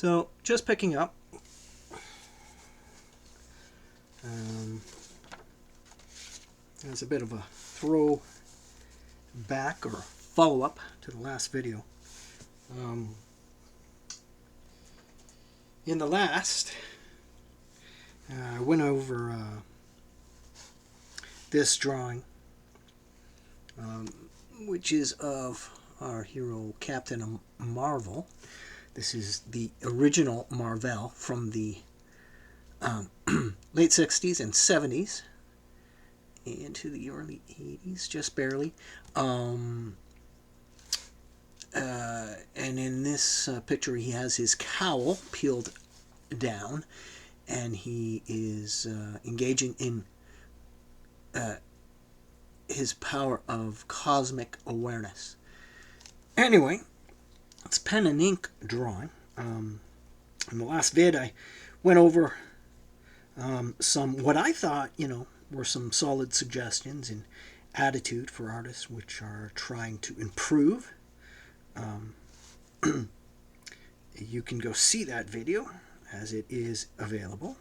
So just picking up. There's a bit of a throw back or follow-up to the last video. In the last, I went over this drawing, which is of our hero Captain Marvel. This is the original Marvel from the late 60s and 70s into the early 80s, just barely. And in this picture, he has his cowl peeled down, and he is engaging in his power of cosmic awareness. Anyway, it's pen and ink drawing. In the last vid, I went over some, what I thought, were some solid suggestions in attitude for artists which are trying to improve. You can go see that video as it is available.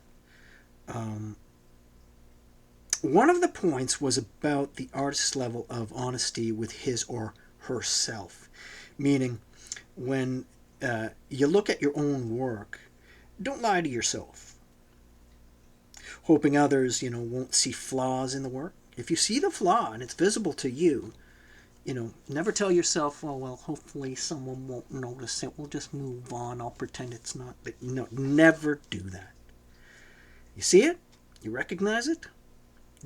One of the points was about the artist's level of honesty with his or herself, meaning when you look at your own work, don't lie to yourself, hoping others, won't see flaws in the work. If you see the flaw and it's visible to you, never tell yourself, oh, well, hopefully someone won't notice it. We'll just move on. I'll pretend it's not. But no, never do that. You see it? You recognize it?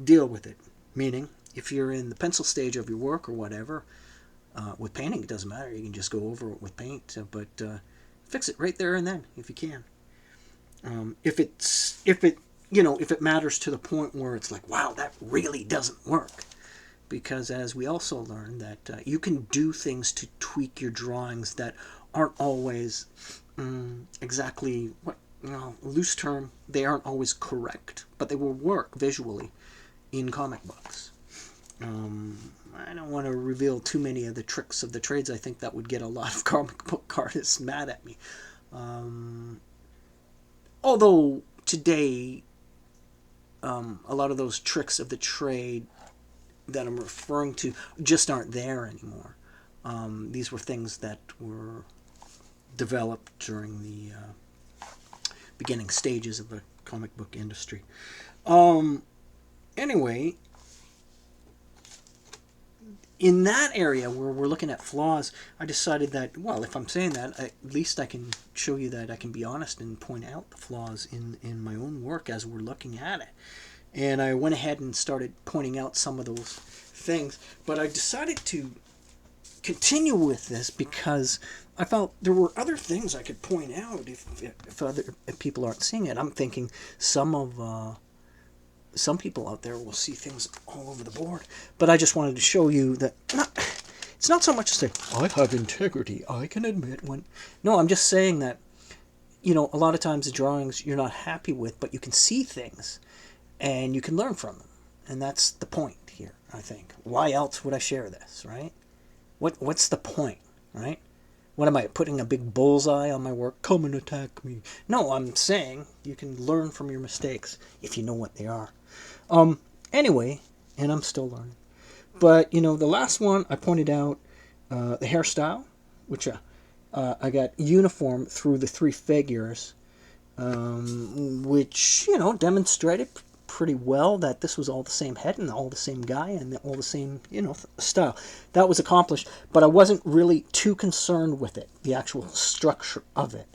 Deal with it. Meaning, if you're in the pencil stage of your work or whatever, with painting, it doesn't matter. You can just go over it with paint. But fix it right there and then, if you can. If it matters to the point where it's like, wow, that really doesn't work. Because as we also learned that you can do things to tweak your drawings that aren't always exactly, loose term, they aren't always correct, but they will work visually in comic books. I don't want to reveal too many of the tricks of the trades. I think that would get a lot of comic book artists mad at me. Although today, a lot of those tricks of the trade that I'm referring to just aren't there anymore. These were things that were developed during the beginning stages of the comic book industry. Anyway, in that area where we're looking at flaws, I decided that, well, if I'm saying that, at least I can show you that I can be honest and point out the flaws in my own work as we're looking at it. And I went ahead and started pointing out some of those things. But I decided to continue with this because I felt there were other things I could point out if people aren't seeing it. I'm thinking some people out there will see things all over the board. But I just wanted to show you that it's not so much to say, I have integrity, I can admit when... No, I'm just saying that, a lot of times the drawings you're not happy with, but you can see things. And you can learn from them. And that's the point here, I think. Why else would I share this, right? What's the point, right? What am I, putting a big bullseye on my work? Come and attack me. No, I'm saying you can learn from your mistakes if you know what they are. Anyway, and I'm still learning. But, the last one I pointed out, the hairstyle, which I got uniform through the three figures, which, demonstrated pretty well that this was all the same head and all the same guy and all the same, style. That was accomplished, but I wasn't really too concerned with it, the actual structure of it,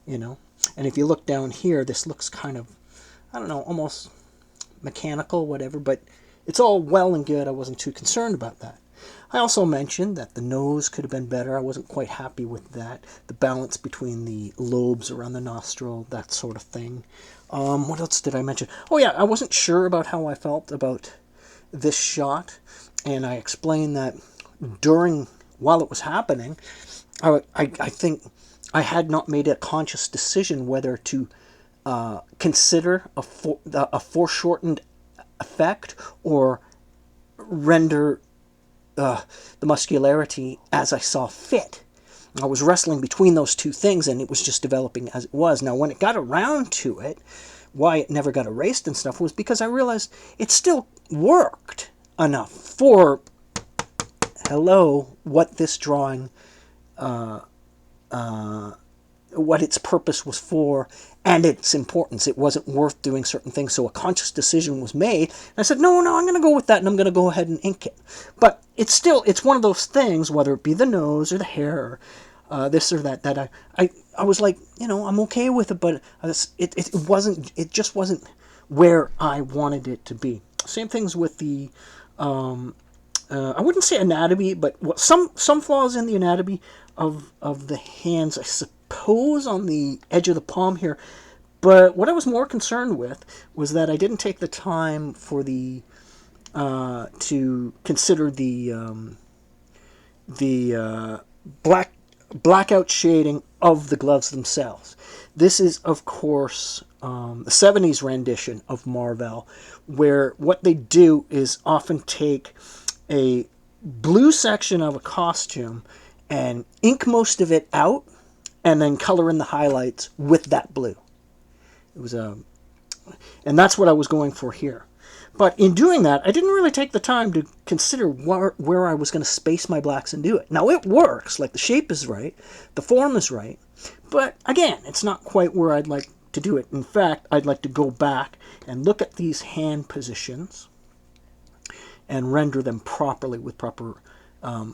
And if you look down here, this looks kind of, I don't know, almost mechanical, whatever, but it's all well and good. I wasn't too concerned about that. I also mentioned that the nose could have been better. I wasn't quite happy with that. The balance between the lobes around the nostril, that sort of thing. What else did I mention? Oh yeah, I wasn't sure about how I felt about this shot. And I explained that while it was happening, I think I had not made a conscious decision whether to consider a foreshortened effect or render the muscularity as I saw fit. I was wrestling between those two things, and it was just developing as it was. Now, when it got around to it, why it never got erased and stuff was because I realized it still worked enough for, hello, what this drawing, what its purpose was for, and its importance. It wasn't worth doing certain things, so a conscious decision was made. And I said, no, I'm going to go with that, and I'm going to go ahead and ink it. But it's one of those things, whether it be the nose or the hair, or this or that, that I was like, I'm okay with it, but it just wasn't where I wanted it to be. Same things with the, I wouldn't say anatomy, but some flaws in the anatomy of the hands, I suppose, on the edge of the palm here. But what I was more concerned with was that I didn't take the time for the to consider the blackout shading of the gloves themselves. This is, of course, the 70s rendition of VEL, where what they do is often take a blue section of a costume and ink most of it out and then color in the highlights with that blue. It was and that's what I was going for here. But in doing that, I didn't really take the time to consider where I was going to space my blacks and do it. Now, it works. Like, the shape is right. The form is right. But, again, it's not quite where I'd like to do it. In fact, I'd like to go back and look at these hand positions and render them properly with proper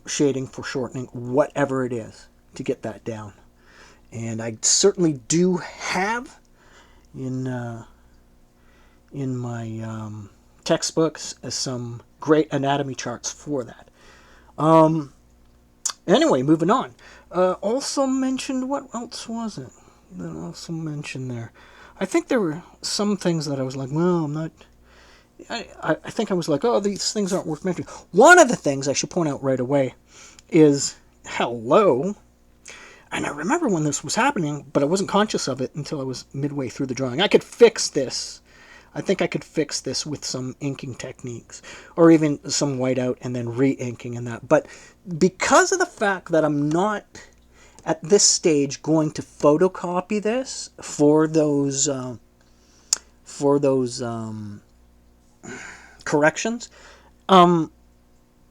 shading, foreshortening, whatever it is, to get that down. And I certainly do have in my textbooks some great anatomy charts for that. Anyway, moving on. Also mentioned, what else was it that also mentioned there? I think there were some things that I was like, well, I'm not... I think I was like, oh, these things aren't worth mentioning. One of the things I should point out right away is, hello. And I remember when this was happening, but I wasn't conscious of it until I was midway through the drawing. I could fix this. I think I could fix this with some inking techniques, or even some whiteout and then re-inking and that. But because of the fact that I'm not, at this stage, going to photocopy this for those corrections,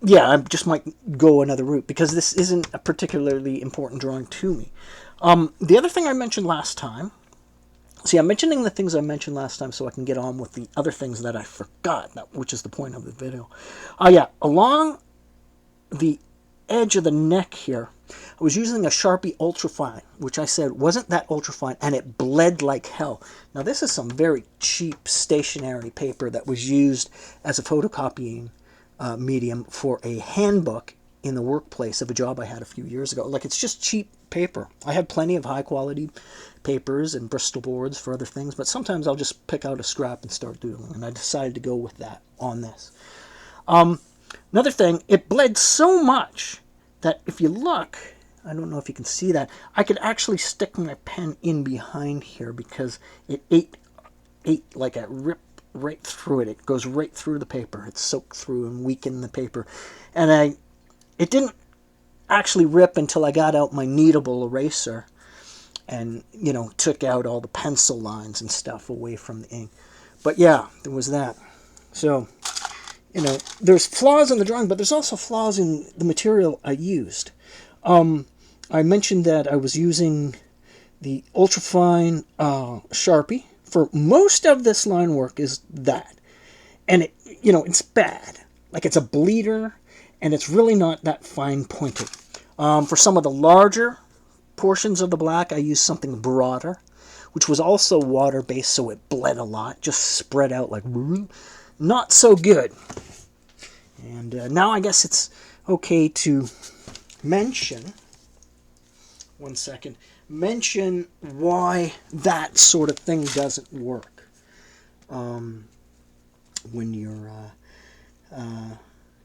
yeah, I just might go another route, because this isn't a particularly important drawing to me. The other thing I mentioned last time, see, I'm mentioning the things I mentioned last time so I can get on with the other things that I forgot, which is the point of the video. Yeah, along the edge of the neck here, I was using a Sharpie Ultrafine, which I said wasn't that ultrafine, and it bled like hell. Now, this is some very cheap stationery paper that was used as a photocopying medium for a handbook in the workplace of a job I had a few years ago. Like, it's just cheap paper. I have plenty of high-quality papers and Bristol boards for other things, but sometimes I'll just pick out a scrap and start doodling, and I decided to go with that on this. Another thing, it bled so much that if you look, I don't know if you can see that, I could actually stick my pen in behind here because it ate like a rip right through it. It goes right through the paper. It's soaked through and weakened the paper. And it didn't actually rip until I got out my kneadable eraser and, took out all the pencil lines and stuff away from the ink. But yeah, there was that. So, there's flaws in the drawing, but there's also flaws in the material I used. I mentioned that I was using the ultrafine Sharpie. For most of this line work is that. And it's bad. Like, it's a bleeder, and it's really not that fine pointed. For some of the larger portions of the black, I used something broader, which was also water-based, so it bled a lot, just spread out like, not so good. And now I guess it's okay to mention, mention why that sort of thing doesn't work when you're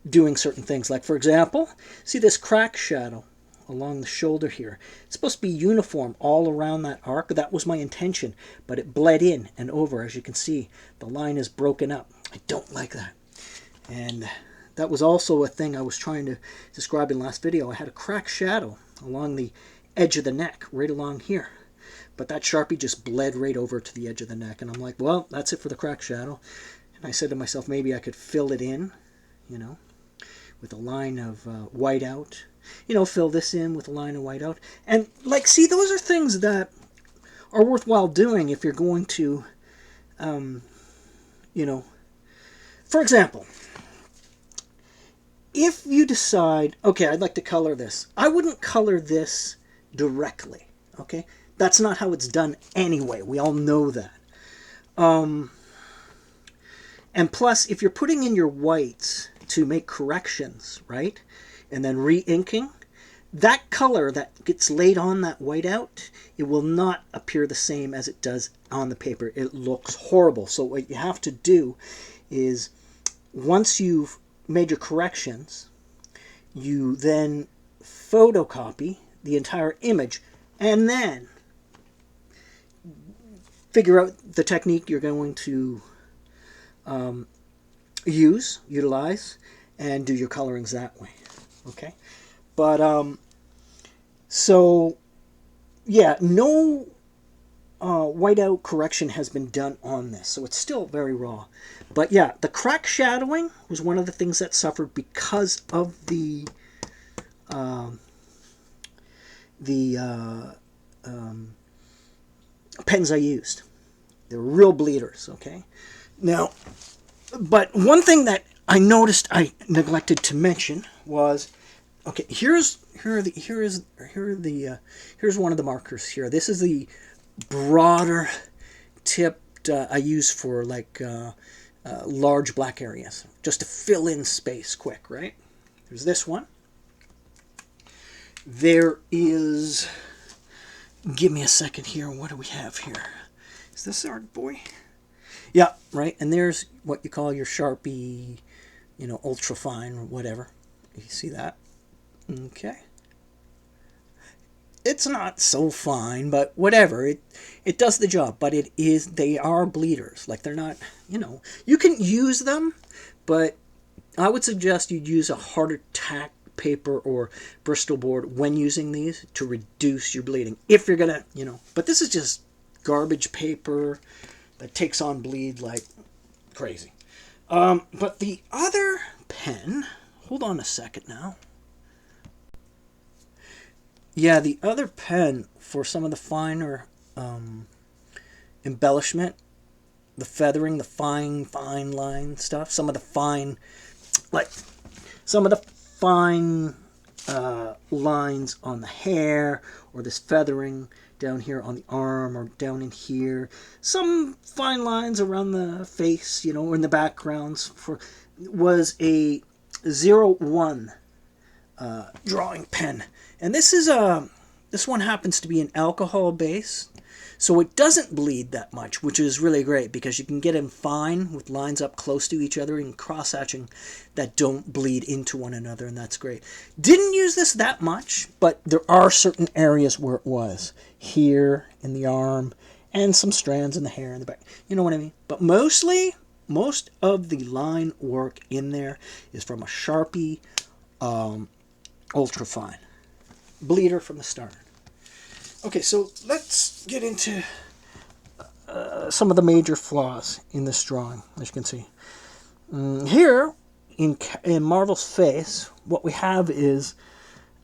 doing certain things. Like, for example, see this crack shadow along the shoulder here? It's supposed to be uniform all around that arc. That was my intention, but it bled in and over. As you can see, the line is broken up. I don't like that. And that was also a thing I was trying to describe in the last video. I had a crack shadow along the edge of the neck, right along here. But that Sharpie just bled right over to the edge of the neck. And I'm like, well, that's it for the crack shadow. And I said to myself, maybe I could fill it in, you know, with a line of white out. You know, fill this in with a line of white out. And, like, see, those are things that are worthwhile doing if you're going to, you know, for example, if you decide, okay, I'd like to color this, I wouldn't color this directly, okay? That's not how it's done anyway. We all know that. And plus, if you're putting in your whites to make corrections, right, and then re-inking, that color that gets laid on that whiteout, it will not appear the same as it does on the paper. It looks horrible. So what you have to do is, once you've made your corrections, you then photocopy the entire image and then figure out the technique you're going to utilize, and do your colorings that way. Okay? But, so, yeah, no whiteout correction has been done on this, so it's still very raw. But, yeah, the crack shadowing was one of the things that suffered because of the pens I used. They were real bleeders, okay? Now, but one thing that I noticed I neglected to mention was, okay, here's one of the markers here. This is the broader tipped I use for like large black areas, just to fill in space quick, right? There's this one. There is, give me a second here, what do we have here? Is this our boy? Yeah, right, and there's what you call your Sharpie, you know, ultra fine or whatever. You see that? Okay. It's not so fine, but whatever. It does the job, but they are bleeders. Like, they're not, you know, you can use them, but I would suggest you use a harder tack paper or Bristol board when using these to reduce your bleeding. If you're gonna, you know, but this is just garbage paper that takes on bleed like crazy. But the other pen, hold on a second now. Yeah, the other pen for some of the finer embellishment, the feathering, the fine line stuff, some of the fine lines on the hair, or this feathering down here on the arm, or down in here, some fine lines around the face, you know, or in the backgrounds, was a 01 drawing pen. And this one happens to be an alcohol base, so it doesn't bleed that much, which is really great because you can get them fine with lines up close to each other and cross-hatching that don't bleed into one another, and that's great. Didn't use this that much, but there are certain areas where it was. Here, in the arm, and some strands in the hair in the back. You know what I mean? But mostly, most of the line work in there is from a Sharpie Ultra Fine. Bleeder from the start. Okay, so let's get into some of the major flaws in this drawing, as you can see. Here, in Marvel's face, what we have is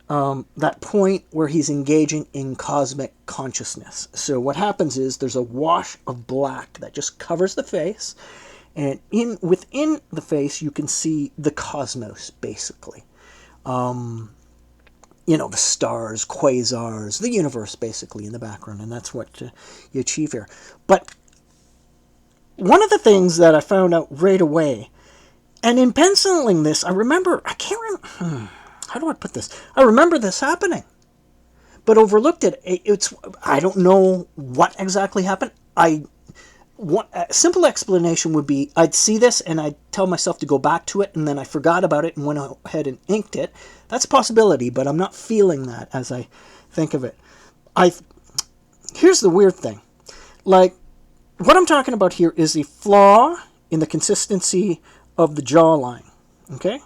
that point where he's engaging in cosmic consciousness. So what happens is there's a wash of black that just covers the face, and within the face you can see the cosmos, basically. You know, the stars, quasars, the universe, basically, in the background, and that's what you achieve here. But one of the things that I found out right away, and in penciling this, I remember, I can't remember, how do I put this? I remember this happening, but overlooked it. I don't know what exactly happened. A simple explanation would be, I'd see this and I'd tell myself to go back to it, and then I forgot about it and went ahead and inked it. That's a possibility, but I'm not feeling that as I think of it. Here's the weird thing. Like, what I'm talking about here is a flaw in the consistency of the jawline. Okay?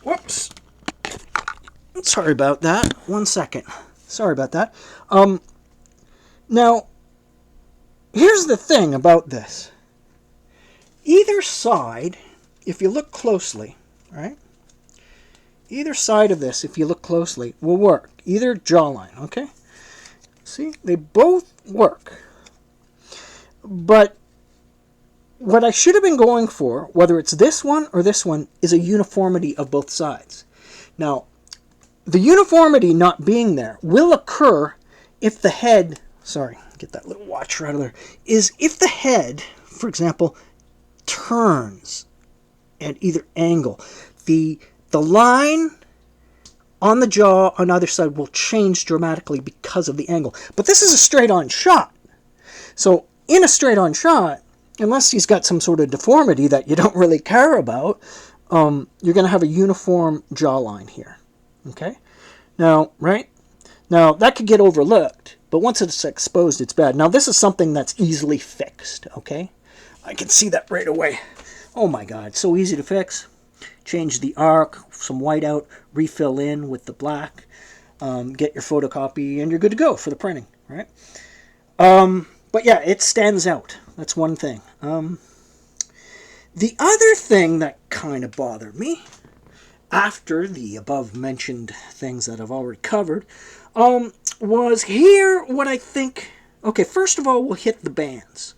Whoops. Sorry about that. 1 second. Sorry about that. Now, here's the thing about this. Either side, if you look closely, right? Either side of this, if you look closely, will work. Either jawline, okay? See? They both work. But what I should have been going for, whether it's this one or this one, is a uniformity of both sides. Now, the uniformity not being there will occur if the head, sorry, get that little watcher out of there, is if the head, for example, turns at either angle. The line on the jaw on either side will change dramatically because of the angle. But this is a straight-on shot. So in a straight-on shot, unless he's got some sort of deformity that you don't really care about, you're going to have a uniform jawline here. Okay? Now, right? Now, that could get overlooked, but once it's exposed, it's bad. Now, this is something that's easily fixed, okay? I can see that right away. Oh my God, so easy to fix. Change the arc, some white out, refill in with the black, get your photocopy, and you're good to go for the printing, right? But yeah, it stands out. That's one thing. The other thing that kind of bothered me, after the above-mentioned things that I've already covered, was here what I think... Okay, first of all, we'll hit the bands.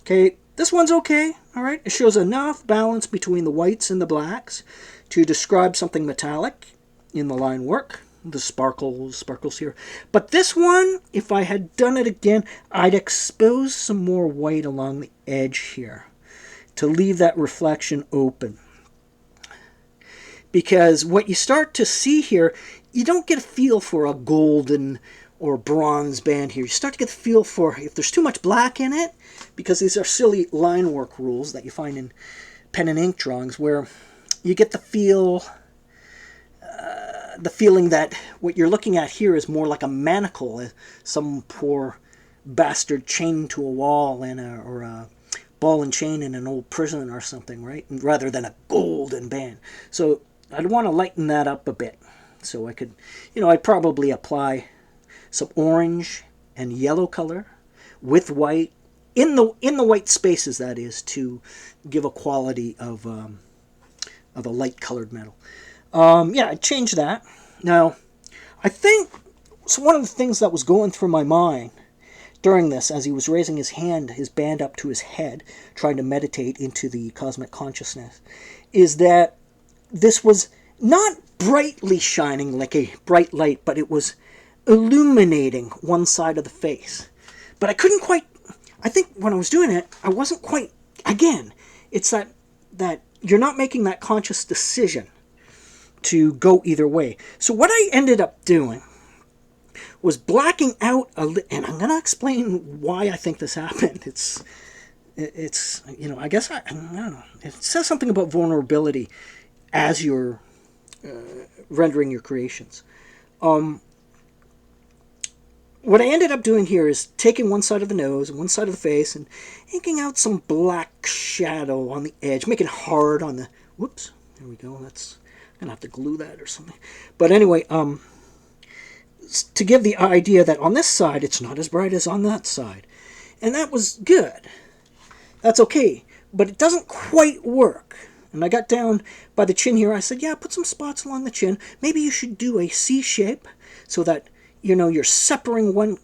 Okay, this one's okay, all right? It shows enough balance between the whites and the blacks to describe something metallic in the line work. The sparkles here. But this one, if I had done it again, I'd expose some more white along the edge here to leave that reflection open. Because what you start to see here, you don't get a feel for a golden or bronze band here. You start to get the feel for if there's too much black in it, because these are silly line work rules that you find in pen and ink drawings, where you get the feeling that what you're looking at here is more like a manacle, some poor bastard chained to a wall or a ball and chain in an old prison or something, right? Rather than a golden band. So I'd want to lighten that up a bit. So I could, I'd probably apply some orange and yellow color with white in the white spaces, that is, to give a quality of a light colored metal. Yeah, I'd change that. Now, I think so. One of the things that was going through my mind during this, as he was raising his band up to his head, trying to meditate into the cosmic consciousness, is that this was not brightly shining like a bright light, but it was illuminating one side of the face. But I couldn't quite, I think when I was doing it, I wasn't quite, again, it's that you're not making that conscious decision to go either way. So what I ended up doing was blacking out and I'm going to explain why I think this happened. It's I guess, I don't know. It says something about vulnerability as you're rendering your creations. What I ended up doing here is taking one side of the nose and one side of the face and inking out some black shadow on the edge, making it hard on the... Whoops, there we go. I'm going to have to glue that or something. But anyway, to give the idea that on this side, it's not as bright as on that side. And that was good. That's okay. But it doesn't quite work. And I got down by the chin here. I said, yeah, put some spots along the chin. Maybe you should do a C shape so that, you're separating one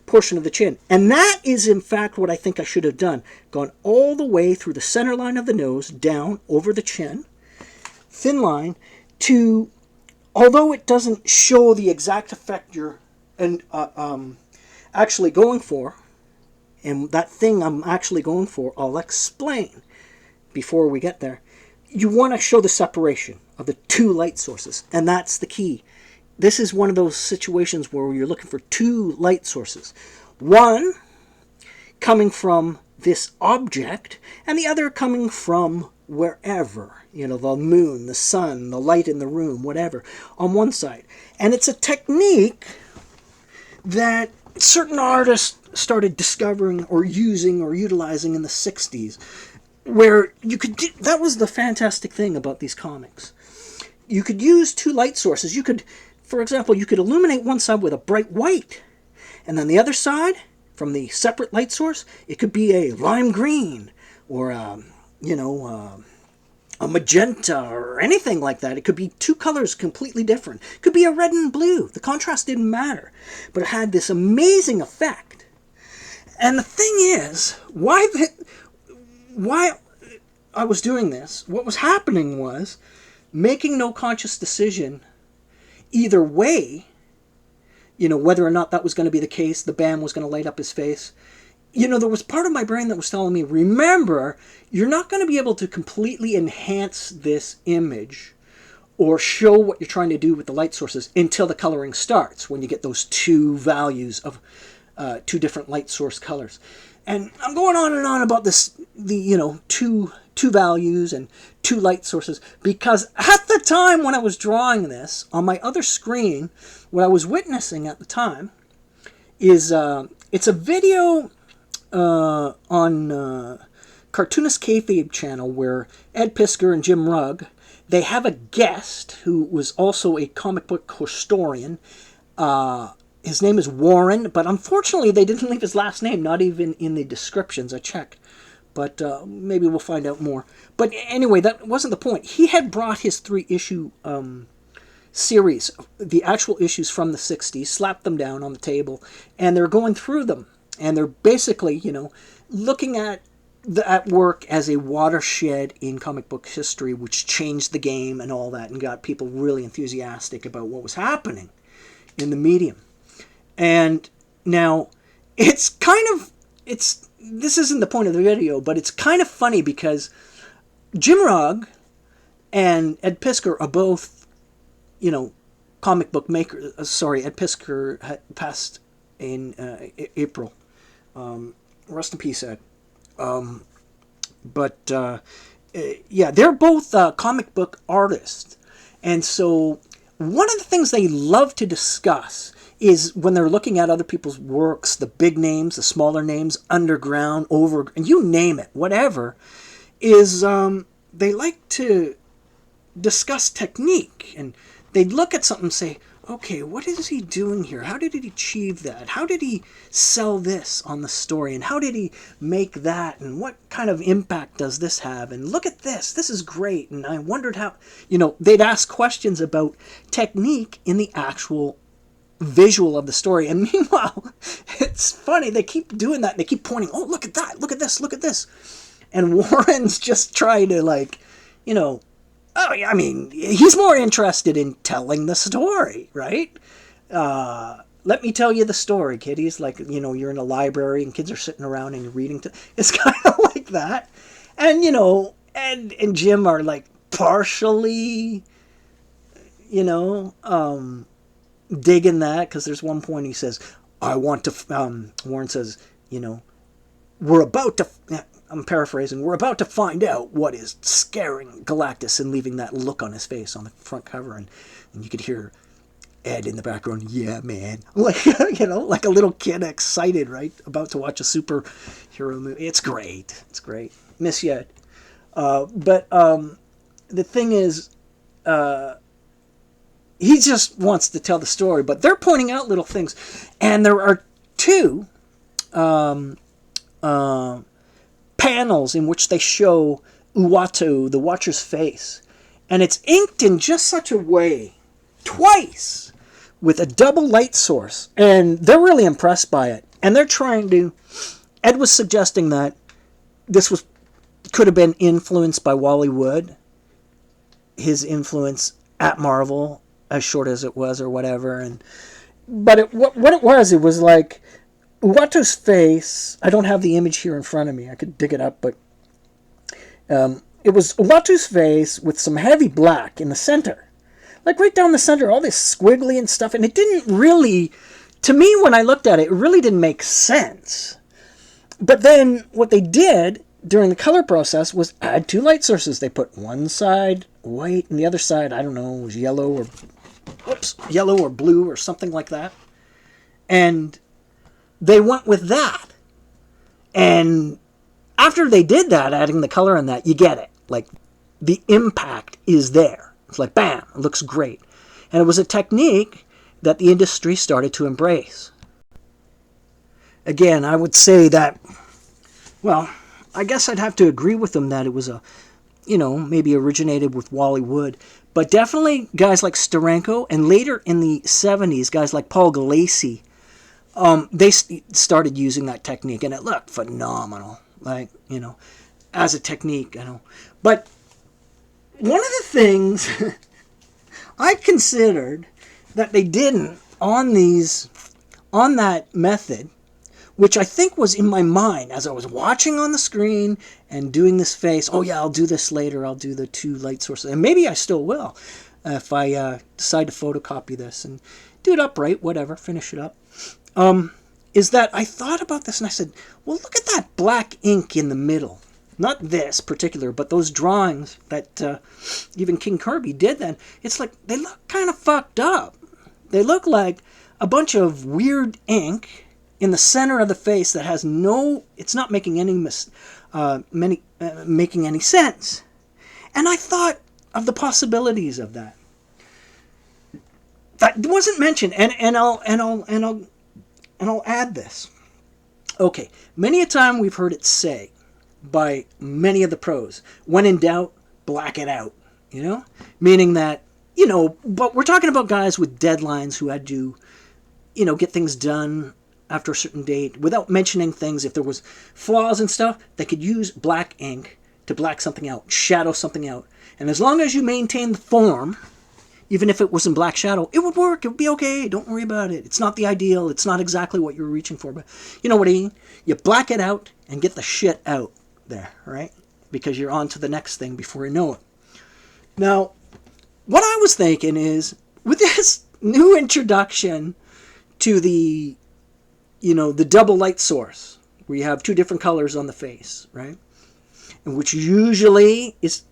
portion of the chin. And that is, in fact, what I think I should have done. Gone all the way through the center line of the nose, down over the chin, thin line, to, although it doesn't show the exact effect you're actually going for, and that thing I'm actually going for, I'll explain before we get there. You want to show the separation of the two light sources, and that's the key. This is one of those situations where you're looking for two light sources. One coming from this object, and the other coming from wherever. The moon, the sun, the light in the room, whatever, on one side. And it's a technique that certain artists started discovering or using or utilizing in the 60s, where you could do... That was the fantastic thing about these comics. you could use two light sources. You could, for example, you could illuminate one side with a bright white, and then the other side, from the separate light source, it could be a lime green or a magenta or anything like that. It could be two colors completely different. It could be a red and blue. The contrast didn't matter, but it had this amazing effect. And the thing is, why I was doing this, what was happening was making no conscious decision either way, whether or not that was going to be the case, the band was going to light up his face. There was part of my brain that was telling me, remember, you're not going to be able to completely enhance this image or show what you're trying to do with the light sources until the coloring starts, when you get those two values of two different light source colors. And I'm going on and on about this, two values and two light sources, because at the time when I was drawing this, on my other screen, what I was witnessing at the time is it's a video on Cartoonist Kayfabe channel where Ed Piskor and Jim Rugg, they have a guest who was also a comic book historian. His name is Warren, but unfortunately they didn't leave his last name, not even in the descriptions. I checked, but maybe we'll find out more. But anyway, that wasn't the point. He had brought his 3-issue series, the actual issues from the 60s, slapped them down on the table, and they're going through them. And they're basically, looking at work as a watershed in comic book history, which changed the game and all that, and got people really enthusiastic about what was happening in the medium. And now, this isn't the point of the video, but it's kind of funny because Jim Rugg and Ed Piskor are both, comic book makers. Sorry, Ed Piskor had passed in April. Rest in peace, Ed. They're both comic book artists. And so one of the things they love to discuss is when they're looking at other people's works, the big names, the smaller names, underground, over, and you name it, whatever, is they like to discuss technique. And they'd look at something and say, okay, what is he doing here? How did he achieve that? How did he sell this on the story? And how did he make that? And what kind of impact does this have? And look at this. This is great. And I wondered how, they'd ask questions about technique in the actual visual of the story. And meanwhile, it's funny. They keep doing that. They keep pointing, oh, look at that. Look at this. Look at this. And Warren's just trying to he's more interested in telling the story, right? Let me tell you the story, kiddies. Like, you're in a library and kids are sitting around and you're reading. It's kind of like that. And, Ed and Jim are like partially, digging that, because there's one point he says, Warren says, we're about to... I'm paraphrasing. We're about to find out what is scaring Galactus and leaving that look on his face on the front cover. And you could hear Ed in the background, yeah, man. Like, like a little kid excited, right? About to watch a superhero movie. It's great. It's great. Miss you, Ed. But the thing is, he just wants to tell the story. But they're pointing out little things. And there are two... panels in which they show Uatu, the Watcher's face. And it's inked in just such a way, twice, with a double light source. And they're really impressed by it. And they're trying to... Ed was suggesting that this could have been influenced by Wally Wood. His influence at Marvel, as short as it was or whatever. But what it was like... Uatu's face, I don't have the image here in front of me. I could dig it up, but it was Uatu's face with some heavy black in the center. Like right down the center, all this squiggly and stuff. And it didn't really, to me when I looked at it, it really didn't make sense. But then what they did during the color process was add two light sources. They put one side white and the other side, I don't know, was yellow or blue or something like that. And they went with that. And after they did that, adding the color in that, you get it. Like, the impact is there. It's like, bam, it looks great. And it was a technique that the industry started to embrace. Again, I would say that, well, I guess I'd have to agree with them that it was maybe originated with Wally Wood. But definitely guys like Steranko, and later in the 70s, guys like Paul Gulacy, they started using that technique, and it looked phenomenal. Like, as a technique, But one of the things I considered that they didn't on that method, which I think was in my mind as I was watching on the screen and doing this face. Oh yeah, I'll do this later. I'll do the 2 light sources. And maybe I still will if I decide to photocopy this and do it upright, whatever, finish it up. Is that I thought about this and I said, well, look at that black ink in the middle. Not this particular, but those drawings that even King Kirby did then. It's like they look kind of fucked up. They look like a bunch of weird ink in the center of the face that has it's not making making any sense. And I thought of the possibilities of that. That wasn't mentioned, and I'll add this. Okay, many a time we've heard it say by many of the pros, when in doubt, black it out, Meaning that, but we're talking about guys with deadlines who had to, get things done after a certain date without mentioning things. If there was flaws and stuff, they could use black ink to black something out, shadow something out. And as long as you maintain the form, even if it was in black shadow, it would work. It would be okay. Don't worry about it. It's not the ideal. It's not exactly what you're reaching for. But you know what I mean? You black it out and get the shit out there, right? Because you're on to the next thing before you know it. Now, what I was thinking is, with this new introduction to the double light source, where you have 2 different colors on the face, right? And which usually is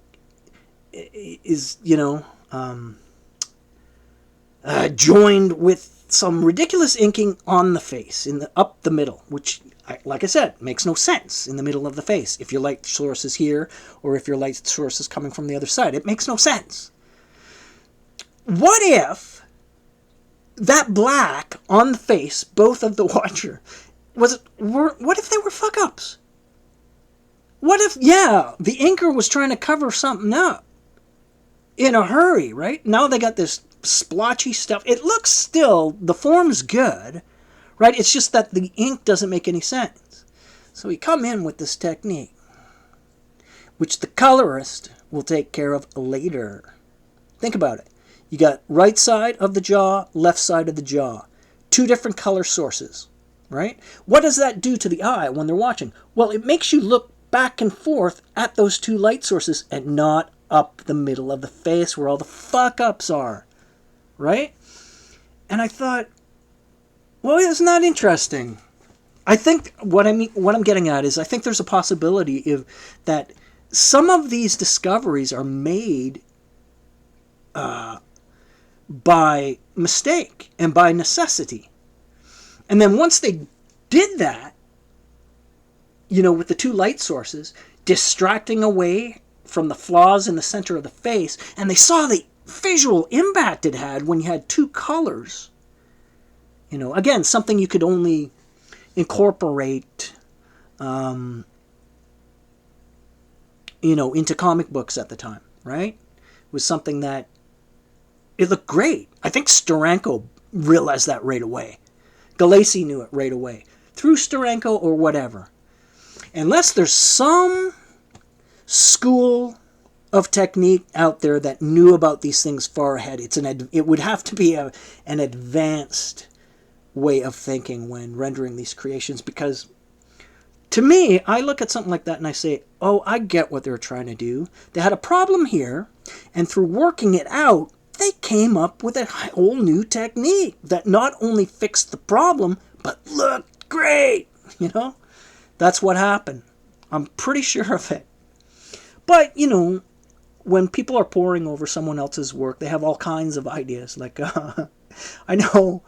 joined with some ridiculous inking on the face, up the middle, which, like I said, makes no sense in the middle of the face. If your light source is here, or if your light source is coming from the other side, it makes no sense. What if that black on the face, both of the watcher, what if they were fuck-ups? What if, the inker was trying to cover something up in a hurry, right? Now they got this splotchy stuff. It looks still, the form's good, right? It's just that the ink doesn't make any sense. So we come in with this technique, which the colorist will take care of later. Think about it. You got right side of the jaw, left side of the jaw. 2 different color sources, right? What does that do to the eye when they're watching? Well, it makes you look back and forth at those 2 light sources and not up the middle of the face where all the fuck-ups are, right? And I thought, well, isn't that interesting? I think what I'm getting at is I think there's a possibility that some of these discoveries are made by mistake and by necessity. And then once they did that, with the 2 light sources, distracting away from the flaws in the center of the face, and they saw the visual impact it had when you had 2 colors. Again, something you could only incorporate, into comic books at the time, right? It was something that it looked great. I think Steranko realized that right away. Gulacy knew it right away. Through Steranko or whatever. Unless there's some school of technique out there that knew about these things far ahead, it would have to be an advanced way of thinking when rendering these creations, because to me, I look at something like that and I say, oh, I get what they're trying to do. They had a problem here, and through working it out, they came up with a whole new technique that not only fixed the problem, but looked great. That's what happened. I'm pretty sure of it. But, when people are poring over someone else's work, they have all kinds of ideas. Like, I know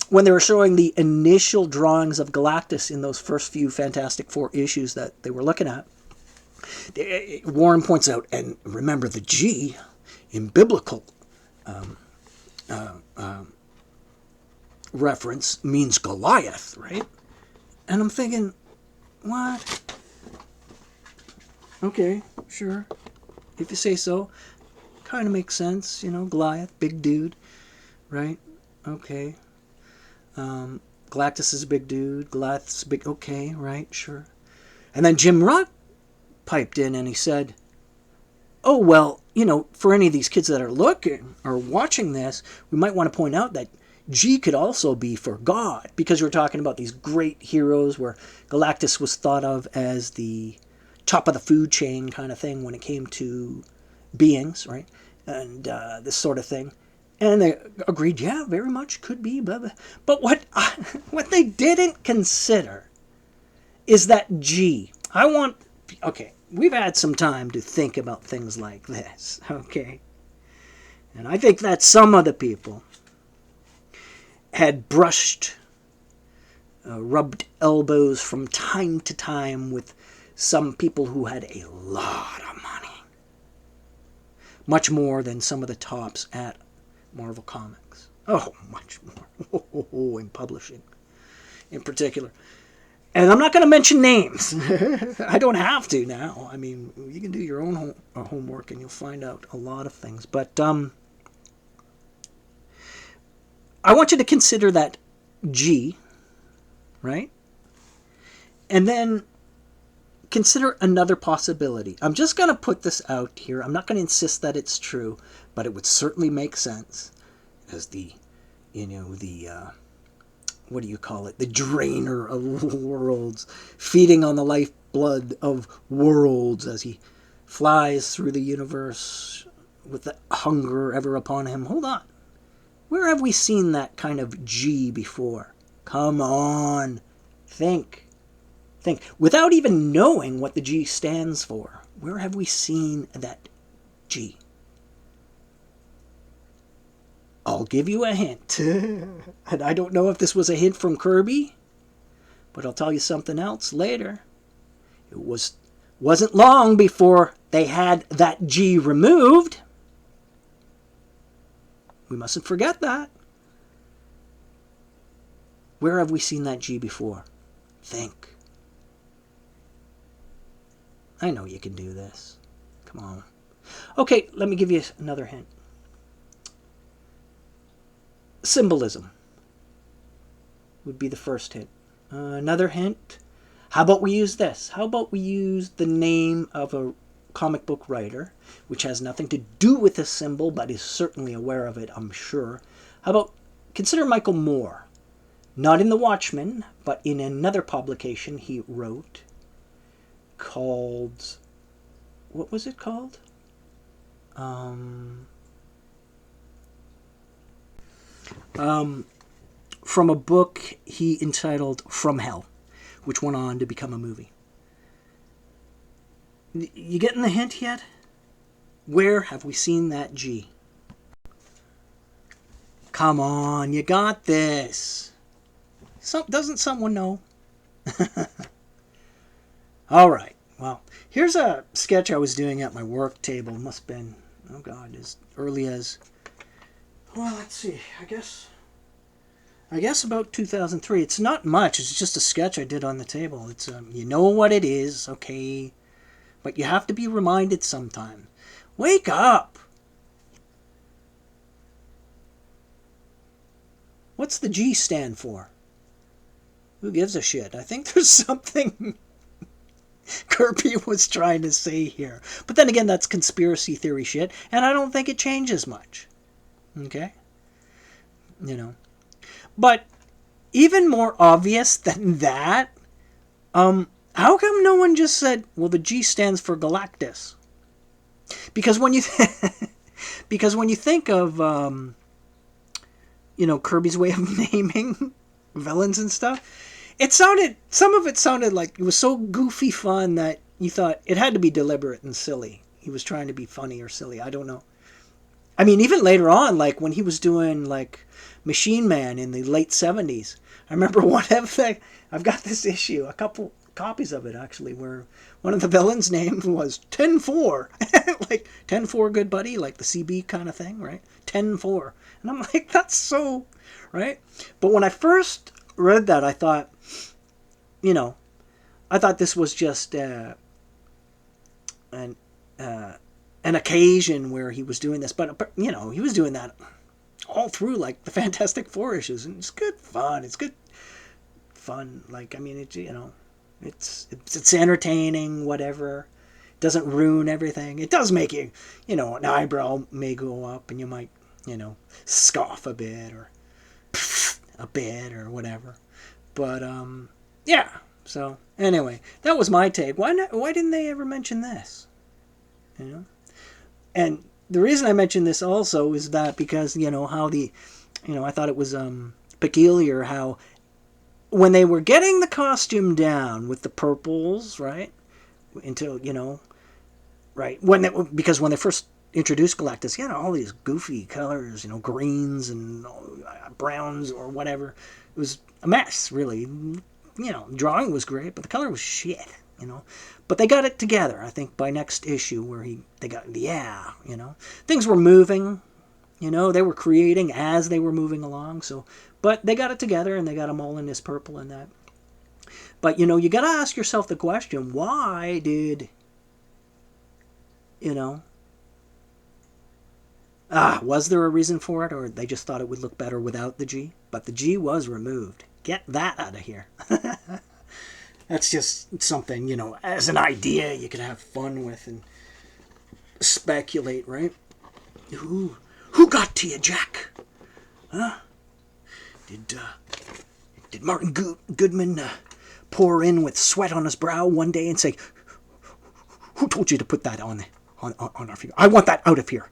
when they were showing the initial drawings of Galactus in those first few Fantastic Four issues that they were looking at, Warren points out, and remember the G, in biblical reference means Goliath, right? And I'm thinking, what? Okay, sure. If you say so. Kind of makes sense, Goliath, big dude, right? Okay. Galactus is a big dude. Goliath's big, okay, right, sure. And then Jim Rutt piped in and he said, oh, well, for any of these kids that are looking or watching this, we might want to point out that G could also be for God, because we're talking about these great heroes where Galactus was thought of as the top of the food chain kind of thing when it came to beings, right? And this sort of thing. And they agreed, yeah, very much could be, blah, blah. But what they didn't consider is that G. Okay, we've had some time to think about things like this, okay? And I think that some of the people had rubbed elbows from time to time with some people who had a lot of money. Much more than some of the tops at Marvel Comics. Oh, much more. In publishing, in particular. And I'm not going to mention names. I don't have to now. I mean, you can do your own homework and you'll find out a lot of things. But I want you to consider that G, right? And then consider another possibility. I'm just going to put this out here. I'm not going to insist that it's true, but it would certainly make sense as the what do you call it? The drainer of worlds, feeding on the lifeblood of worlds as he flies through the universe with the hunger ever upon him. Hold on. Where have we seen that kind of G before? Come on. Think. Without even knowing what the G stands for, where have we seen that G? I'll give you a hint. And I don't know if this was a hint from Kirby, but I'll tell you something else later. It wasn't long before they had that G removed. We mustn't forget that. Where have we seen that G before? Think. I know you can do this. Come on. Okay, let me give you another hint. Symbolism would be the first hint. Another hint. How about we use this? How about we use the name of a comic book writer, which has nothing to do with this symbol, but is certainly aware of it, I'm sure. How about, consider Michael Moore. Not in The Watchmen, but in another publication he wrote called, what was it called? From a book he entitled From Hell, which went on to become a movie. You getting the hint yet? Where have we seen that G? Come on, you got this. Doesn't someone know? All right. Well, here's a sketch I was doing at my work table. It must have been, oh God, as early as, well, let's see. I guess about 2003. It's not much. It's just a sketch I did on the table. It's you know what it is, okay? But you have to be reminded sometime. Wake up! What's the G stand for? Who gives a shit? I think there's something Kirby was trying to say here. But then again, that's conspiracy theory shit, and I don't think it changes much. Okay? You know. But even more obvious than that, how come no one just said, well, the G stands for Galactus? Because when you think of Kirby's way of naming villains and stuff, some of it sounded like it was so goofy fun that you thought it had to be deliberate and silly. He was trying to be funny or silly. I don't know. I mean, even later on, like when he was doing like Machine Man in the late 70s, I remember one of the, I've got this issue, a couple copies of it, actually, where one of the villains' name was 10-4. Like 10-4 good buddy, like the CB kind of thing, right? 10-4. And I'm like, that's so, right? But when I first read that, I thought, I thought this was just an occasion where he was doing this. But, he was doing that all through, like, the Fantastic Four issues. And it's good fun. It's good fun. Like, I mean, it's entertaining, whatever. It doesn't ruin everything. It does make you, an eyebrow may go up and you might, scoff a bit or whatever. But, yeah. So, anyway, that was my take. Why didn't they ever mention this? And the reason I mentioned this also is that because, how I thought it was peculiar how when they were getting the costume down with the purples, right? Until, right? Because when they first introduced Galactus, all these goofy colors, greens and browns or whatever. It was a mess, really. Drawing was great, but the color was shit, But they got it together, I think, by next issue where things were moving, they were creating as they were moving along, so, but they got it together and they got them all in this purple and that. But, you got to ask yourself the question, why did, was there a reason for it, or they just thought it would look better without the G? But the G was removed. Get that out of here. That's just something, as an idea you could have fun with and speculate, right? Who got to you, Jack? Huh? Did Martin Goodman pour in with sweat on his brow one day and say, "Who told you to put that on our figure? I want that out of here.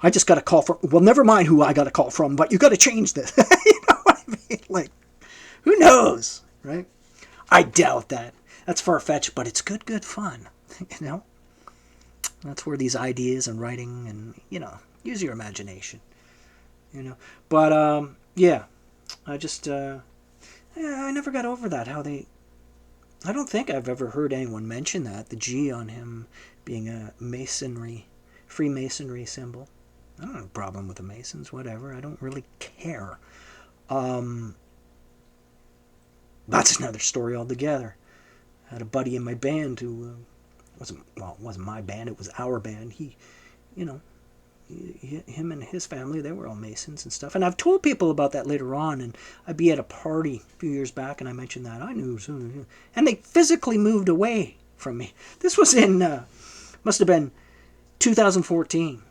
I just got a call from." Well, never mind who I got a call from, but you got to change this. You know what I mean? Like, who knows, right? I doubt that. That's far-fetched, but it's good fun, That's where these ideas and writing and, use your imagination, But, yeah, I just, I never got over that, I don't think I've ever heard anyone mention that, the G on him being a Freemasonry symbol. I don't have a problem with the Masons, whatever. I don't really care. That's another story altogether. I had a buddy in my band who it wasn't my band, it was our band. He, him and his family, they were all Masons and stuff. And I've told people about that later on, and I'd be at a party a few years back, and I mentioned that. I knew, and they physically moved away from me. This was in, must have been 2014.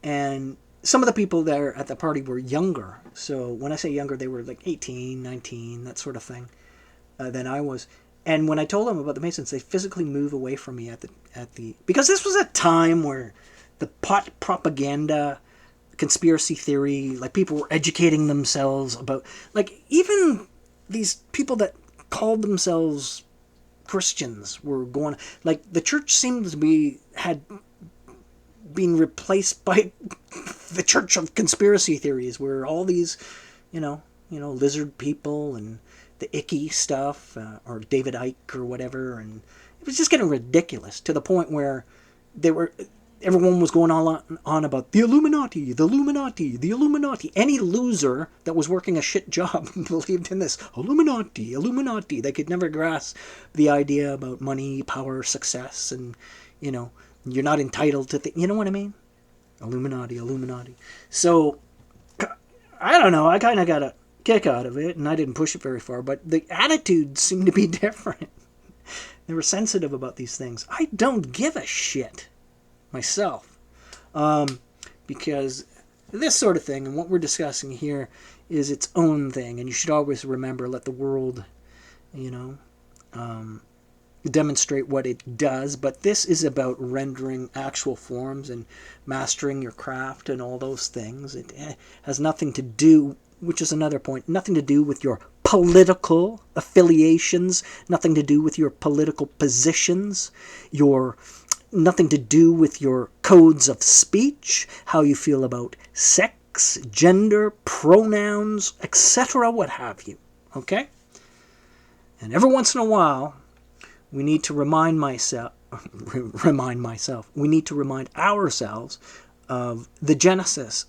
And some of the people there at the party were younger. So when I say younger, they were like 18, 19, that sort of thing, than I was. And when I told them about the Masons, they physically moved away from me because this was a time where the propaganda, conspiracy theory, like people were educating themselves about, like even these people that called themselves Christians were going, like the church seemed to had been replaced by the church of conspiracy theories, where all these, lizard people and the icky stuff, or David Icke or whatever, and it was just getting ridiculous to the point where everyone was going on about the Illuminati, the Illuminati, the Illuminati. Any loser that was working a shit job believed in this. Illuminati, Illuminati. They could never grasp the idea about money, power, success, and, you're not entitled to you know what I mean? Illuminati, Illuminati. So, I don't know. I kind of got a kick out of it, and I didn't push it very far, but the attitudes seemed to be different. They were sensitive about these things. I don't give a shit myself, because this sort of thing and what we're discussing here is its own thing, and you should always remember, let the world, demonstrate what it does. But this is about rendering actual forms and mastering your craft and all those things. It has nothing to do, which is another point, nothing to do with your political affiliations, nothing to do with your political positions, nothing to do with your codes of speech, how you feel about sex, gender, pronouns, etc., what have you. Okay? And every once in a while, we need to remind myself, we need to remind ourselves of the genesis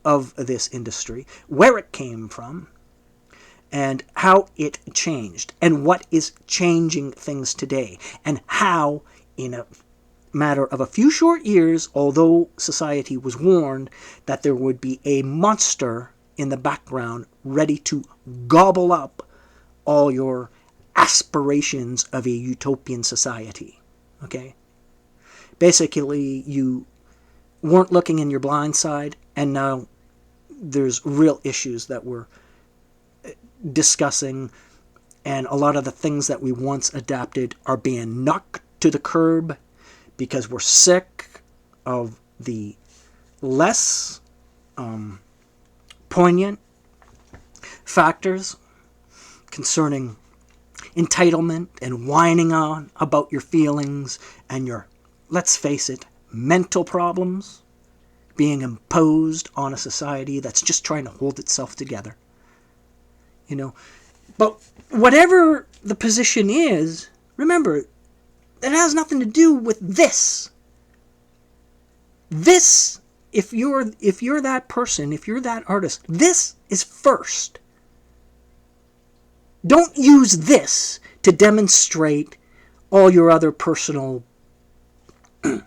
of this industry, where it came from, and how it changed, and what is changing things today, and how, in a matter of a few short years, although society was warned that there would be a monster in the background ready to gobble up all your aspirations of a utopian society. Okay? Basically, you weren't looking in your blind side, and now there's real issues that we're discussing, and a lot of the things that we once adapted are being knocked to the curb because we're sick of the less poignant factors concerning entitlement and whining on about your feelings and your, let's face it, mental problems being imposed on a society that's just trying to hold itself together. You know, but whatever the position is, remember, it has nothing to do with this. This, if you're that person, if you're that artist, this is first. Don't use this to demonstrate all your other personal, I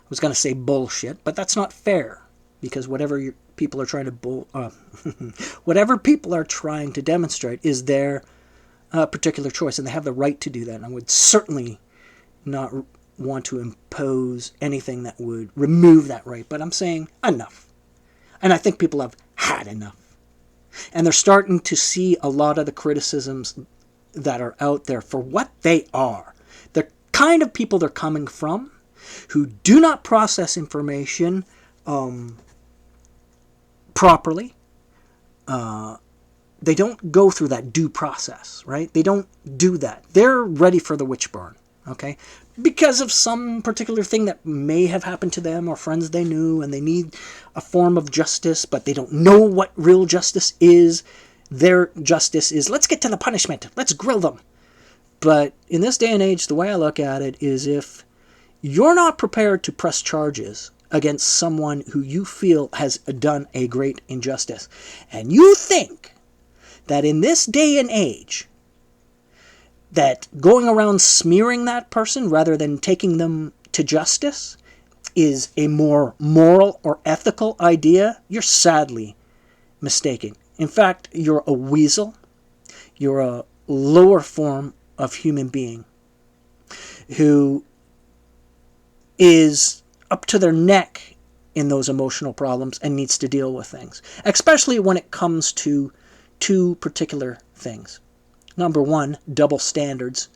was going to say bullshit, but that's not fair, because whatever people are trying to whatever people are trying to demonstrate is their particular choice, and they have the right to do that. And I would certainly not want to impose anything that would remove that right. But I'm saying enough, and I think people have had enough, and they're starting to see a lot of the criticisms that are out there for what they are. The kind of people they're coming from, who do not process information properly. They don't go through that due process, right? They don't do that. They're ready for the witch burn, okay? Because of some particular thing that may have happened to them or friends they knew, and they need a form of justice, but they don't know what real justice is. Their justice is, let's get to the punishment. Let's grill them. But in this day and age, the way I look at it is, if you're not prepared to press charges against someone who you feel has done a great injustice, and you think that in this day and age, that going around smearing that person rather than taking them to justice is a more moral or ethical idea, you're sadly mistaken. In fact, you're a weasel. You're a lower form of human being who is up to their neck in those emotional problems and needs to deal with things, especially when it comes to two particular things. Number one, double standards,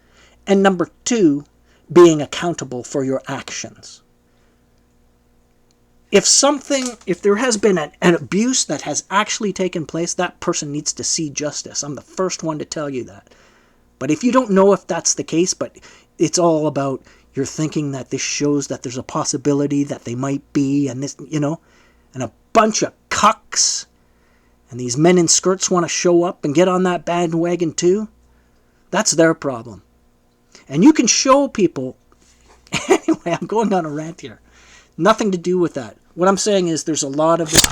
and number two, being accountable for your actions. If there has been an abuse that has actually taken place, that person needs to see justice. I'm the first one to tell you that. But if you don't know if that's the case, but it's all about you're thinking that this shows that there's a possibility that they might be, and this, and a bunch of cucks, and these men in skirts want to show up and get on that bandwagon too, that's their problem. And you can show people, anyway, I'm going on a rant here. Nothing to do with that. What I'm saying is there's a lot of this